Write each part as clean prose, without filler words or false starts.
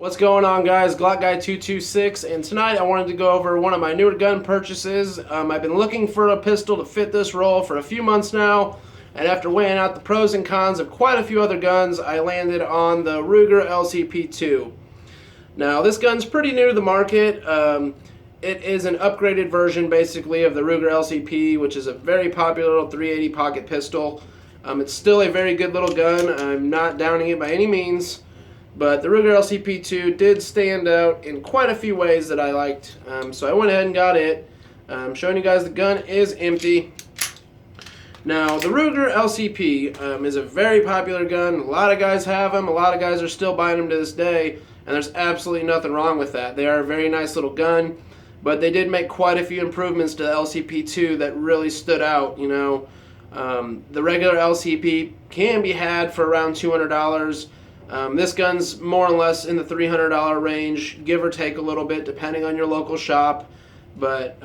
What's going on, guys? Glock Guy 226, and tonight I wanted to go over one of my newer gun purchases. I've been looking for a pistol to fit this role for a few months now, and after weighing out the pros and cons of quite a few other guns, I landed on the Ruger LCP2. Now, this gun's pretty new to the market. It is an upgraded version, basically, of the Ruger LCP, which is a very popular little 380 pocket pistol. It's still a very good little gun. I'm not downing it by any means. But the Ruger LCP2 did stand out in quite a few ways that I liked. So I went ahead and got it. Showing you guys the gun is empty. Now, the Ruger LCP is a very popular gun. A lot of guys have them. A lot of guys are still buying them to this day. And there's absolutely nothing wrong with that. They are a very nice little gun. But they did make quite a few improvements to the LCP2 that really stood out. You know, the regular LCP can be had for around $200. This gun's more or less in the $300 range, give or take a little bit, depending on your local shop. But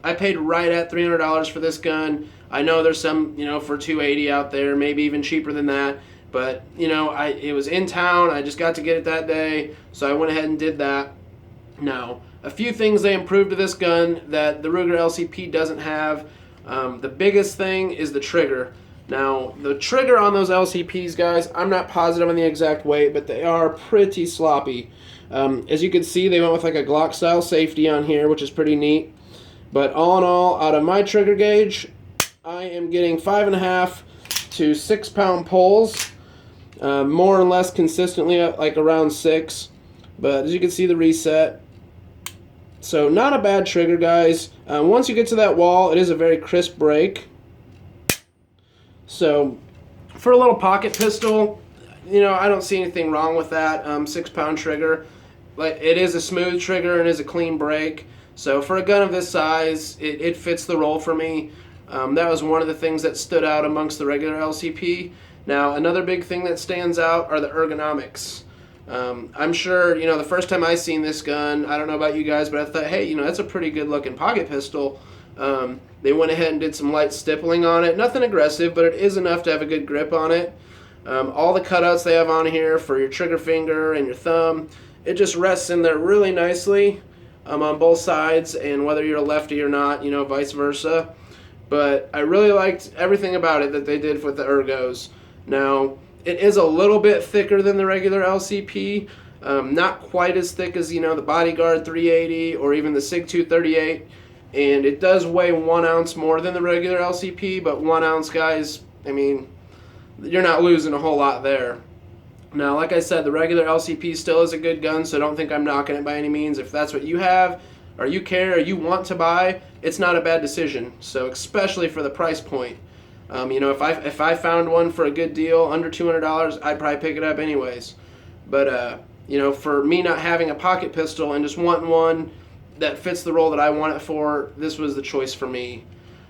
I paid right at $300 for this gun. I know there's some, for $280 out there, maybe even cheaper than that. But it was in town. I just got to get it that day, so I went ahead and did that. Now, a few things they improved to this gun that the Ruger LCP doesn't have. The biggest thing is the trigger. Now, the trigger on those LCPs, guys, I'm not positive on the exact weight, but they are pretty sloppy. As you can see, they went with like a Glock style safety on here, which is pretty neat. But all in all, out of my trigger gauge, I am getting 5.5 to 6 pound pulls, more or less consistently at like around 6. But as you can see, the reset. So not a bad trigger, guys. Once you get to that wall, it is a very crisp break. So, for a little pocket pistol, I don't see anything wrong with that 6 pound trigger. Like, it is a smooth trigger and is a clean break. So, for a gun of this size, it fits the role for me. That was one of the things that stood out amongst the regular LCP. Now, another big thing that stands out are the ergonomics. I'm sure, the first time I seen this gun, I don't know about you guys, but I thought, hey, that's a pretty good looking pocket pistol. They went ahead and did some light stippling on it. Nothing aggressive, but it is enough to have a good grip on it. All the cutouts they have on here for your trigger finger and your thumb, it just rests in there really nicely on both sides, and whether you're a lefty or not, vice versa. But I really liked everything about it that they did with the ergos. Now, it is a little bit thicker than the regular LCP. Not quite as thick as, the Bodyguard 380 or even the SIG 238. And it does weigh 1 ounce more than the regular LCP, but 1 ounce, guys, you're not losing a whole lot there. Now, like I said, the regular LCP still is a good gun, so don't think I'm knocking it by any means. If that's what you have, or you care, or you want to buy, it's not a bad decision. So, especially for the price point. If I found one for a good deal, under $200, I'd probably pick it up anyways. But, for me not having a pocket pistol and just wanting one that fits the role that I want it for, this was the choice for me.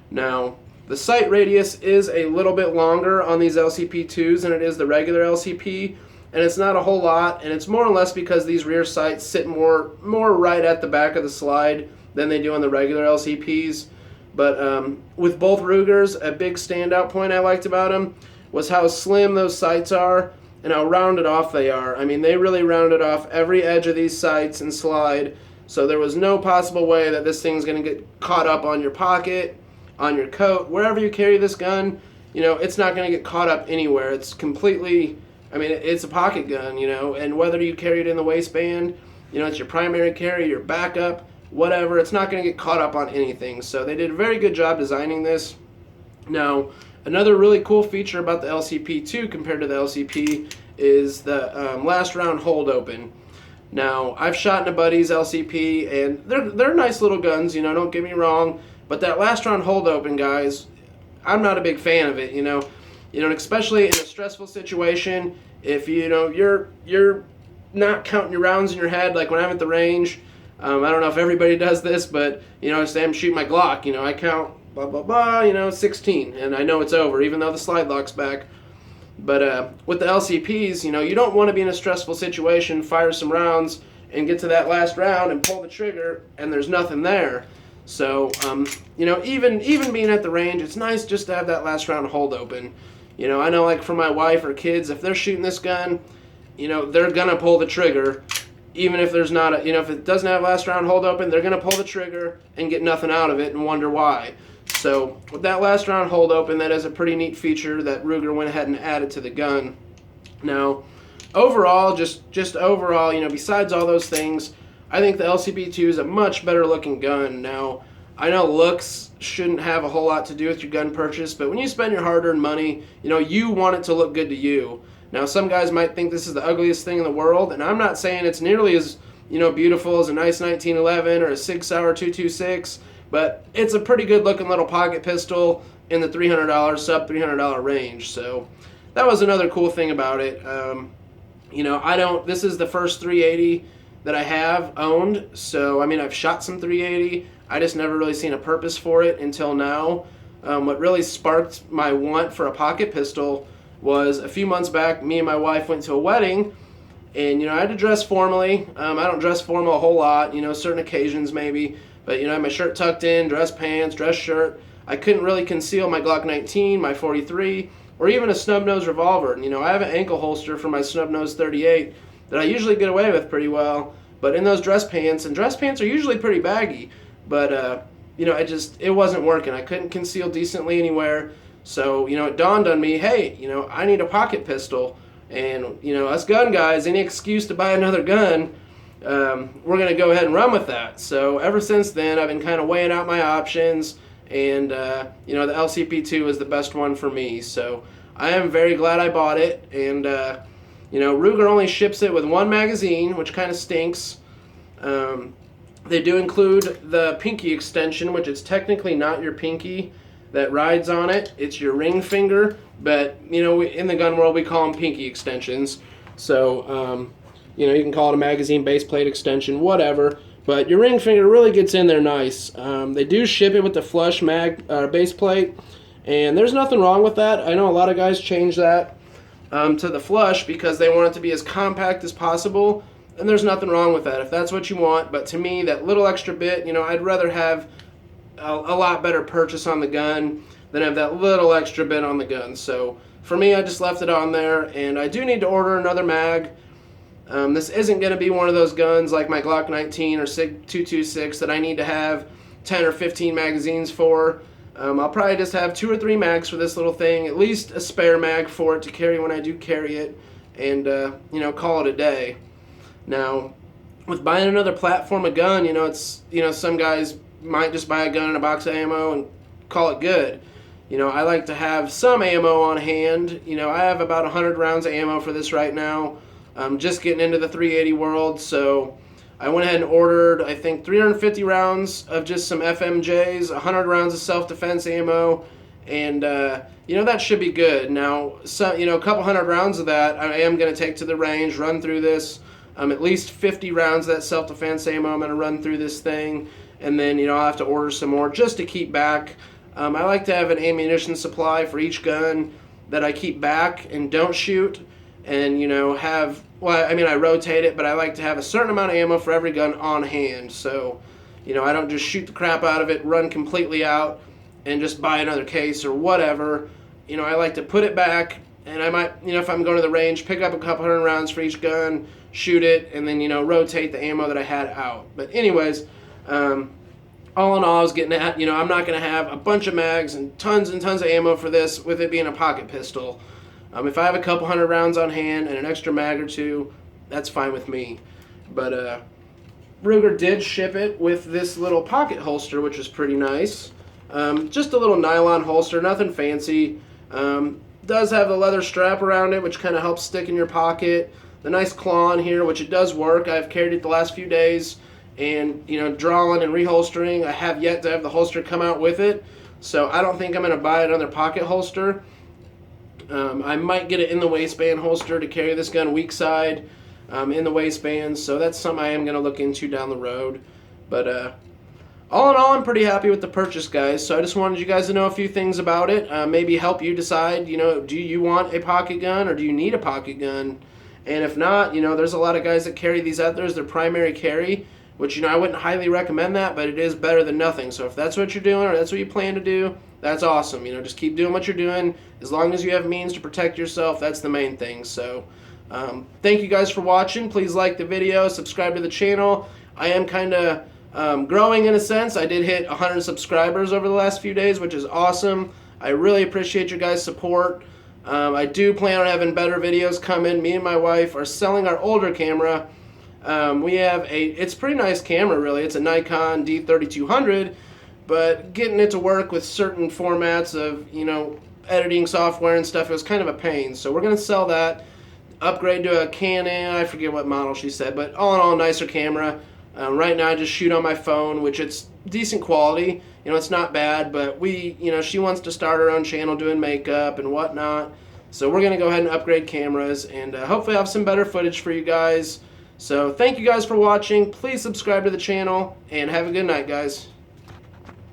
Now, the sight radius is a little bit longer on these LCP2s than it is the regular LCP, and it's not a whole lot, and it's more or less because these rear sights sit more right at the back of the slide than they do on the regular LCPs. But with both Rugers, a big standout point I liked about them was how slim those sights are and how rounded off they are. They really rounded off every edge of these sights and slide. So there was no possible way that this thing's going to get caught up on your pocket, on your coat, wherever you carry this gun. It's not going to get caught up anywhere. It's completely, it's a pocket gun, and whether you carry it in the waistband, it's your primary carry, your backup, whatever, it's not going to get caught up on anything. So they did a very good job designing this. Now, another really cool feature about the LCP2 compared to the LCP is the last round hold open. Now, I've shot in a buddy's LCP, and they're nice little guns, don't get me wrong, but that last round hold open, guys, I'm not a big fan of it, especially in a stressful situation. If you're not counting your rounds in your head, like when I'm at the range. I don't know if everybody does this, but say I'm shooting my Glock, I count blah blah blah, 16, and I know it's over, even though the slide lock's back. But with the LCPs, you don't want to be in a stressful situation, fire some rounds, and get to that last round and pull the trigger, and there's nothing there. So, even being at the range, it's nice just to have that last round hold open. I know, like, for my wife or kids, if they're shooting this gun, they're going to pull the trigger. even if there's not a, if it doesn't have last round hold open, they're going to pull the trigger and get nothing out of it and wonder why. So with that last round hold open, that is a pretty neat feature that Ruger went ahead and added to the gun. Now, overall, just overall, besides all those things, I think the LCP2 is a much better looking gun. Now, I know looks shouldn't have a whole lot to do with your gun purchase, but when you spend your hard-earned money, you want it to look good to you. Now, some guys might think this is the ugliest thing in the world, and I'm not saying it's nearly as, beautiful as a nice 1911 or a Sig Sauer 226, but it's a pretty good-looking little pocket pistol in the $300, sub-$300 range. So that was another cool thing about it. This is the first 380 that I have owned, so, I've shot some 380. I just never really seen a purpose for it until now. What really sparked my want for a pocket pistol was a few months back, me and my wife went to a wedding, and, I had to dress formally. I don't dress formal a whole lot, certain occasions maybe, but, I had my shirt tucked in, dress pants, dress shirt. I couldn't really conceal my Glock 19, my 43, or even a snub-nose revolver. And, I have an ankle holster for my snub-nose 38 that I usually get away with pretty well, but in those dress pants, and dress pants are usually pretty baggy, but, it wasn't working. I couldn't conceal decently anywhere. So, it dawned on me, hey, I need a pocket pistol. And, us gun guys, any excuse to buy another gun, we're going to go ahead and run with that. So, ever since then, I've been kind of weighing out my options. And, the LCP2 is the best one for me. So, I am very glad I bought it. And, Ruger only ships it with one magazine, which kind of stinks. They do include the pinky extension, which is technically not your pinky that rides on it. It's your ring finger, but, in the gun world, we call them pinky extensions. So, you can call it a magazine base plate extension, whatever. But your ring finger really gets in there nice. They do ship it with the flush base plate, and there's nothing wrong with that. I know a lot of guys change that to the flush because they want it to be as compact as possible. And there's nothing wrong with that if that's what you want. But to me, that little extra bit, I'd rather have a lot better purchase on the gun than have that little extra bit on the gun. So for me, I just left it on there. And I do need to order another mag. This isn't going to be one of those guns like my Glock 19 or Sig 226 that I need to have 10 or 15 magazines for. I'll probably just have 2 or 3 mags for this little thing, at least a spare mag for it to carry when I do carry it, and call it a day. Now, with buying another platform of gun, it's some guys might just buy a gun and a box of ammo and call it good. I like to have some ammo on hand. I have about 100 rounds of ammo for this right now. I'm just getting into the 380 world, so I went ahead and ordered, I think, 350 rounds of just some FMJs, 100 rounds of self-defense ammo, and, that should be good. Now, a couple hundred rounds of that I am going to take to the range, run through this. At least 50 rounds of that self-defense ammo I'm going to run through this thing, and then, I'll have to order some more just to keep back. I like to have an ammunition supply for each gun that I keep back and don't shoot, and, I rotate it, but I like to have a certain amount of ammo for every gun on hand, so, I don't just shoot the crap out of it, run completely out, and just buy another case or whatever. I like to put it back, and I might, if I'm going to the range, pick up a couple hundred rounds for each gun, shoot it, and then, rotate the ammo that I had out. But anyways, all in all, I was getting at, I'm not going to have a bunch of mags and tons of ammo for this with it being a pocket pistol. If I have a couple hundred rounds on hand and an extra mag or two, that's fine with me. But Ruger did ship it with this little pocket holster, which is pretty nice. Just a little nylon holster, nothing fancy. Does have the leather strap around it, which kind of helps stick in your pocket. The nice claw on here, which it does work. I've carried it the last few days, and drawing and reholstering. I have yet to have the holster come out with it, so I don't think I'm going to buy another pocket holster. I might get it in the waistband holster to carry this gun weak side in the waistband, so that's something I am going to look into down the road. But all in all, I'm pretty happy with the purchase, guys. So I just wanted you guys to know a few things about it. Maybe help you decide, do you want a pocket gun or do you need a pocket gun? And if not, there's a lot of guys that carry these out there as their primary carry, which, I wouldn't highly recommend that, but it is better than nothing. So if that's what you're doing or that's what you plan to do, that's awesome. Just keep doing what you're doing. As long as you have means to protect yourself, that's the main thing. So Thank you guys for watching. Please like the video, subscribe to the channel. I am kind of growing in a sense. I did hit 100 subscribers over the last few days, which is awesome. I really appreciate your guys' support. I do plan on having better videos coming. Me and my wife are selling our older camera. We have it's a pretty nice camera, really. It's a Nikon D3200, but getting it to work with certain formats of, editing software and stuff, it was kind of a pain. So we're going to sell that, upgrade to a Canon, I forget what model she said, but all in all, nicer camera. Right now I just shoot on my phone, which it's decent quality. It's not bad, but she wants to start her own channel doing makeup and whatnot. So we're going to go ahead and upgrade cameras and hopefully have some better footage for you guys. So thank you guys for watching. Please subscribe to the channel and have a good night, guys.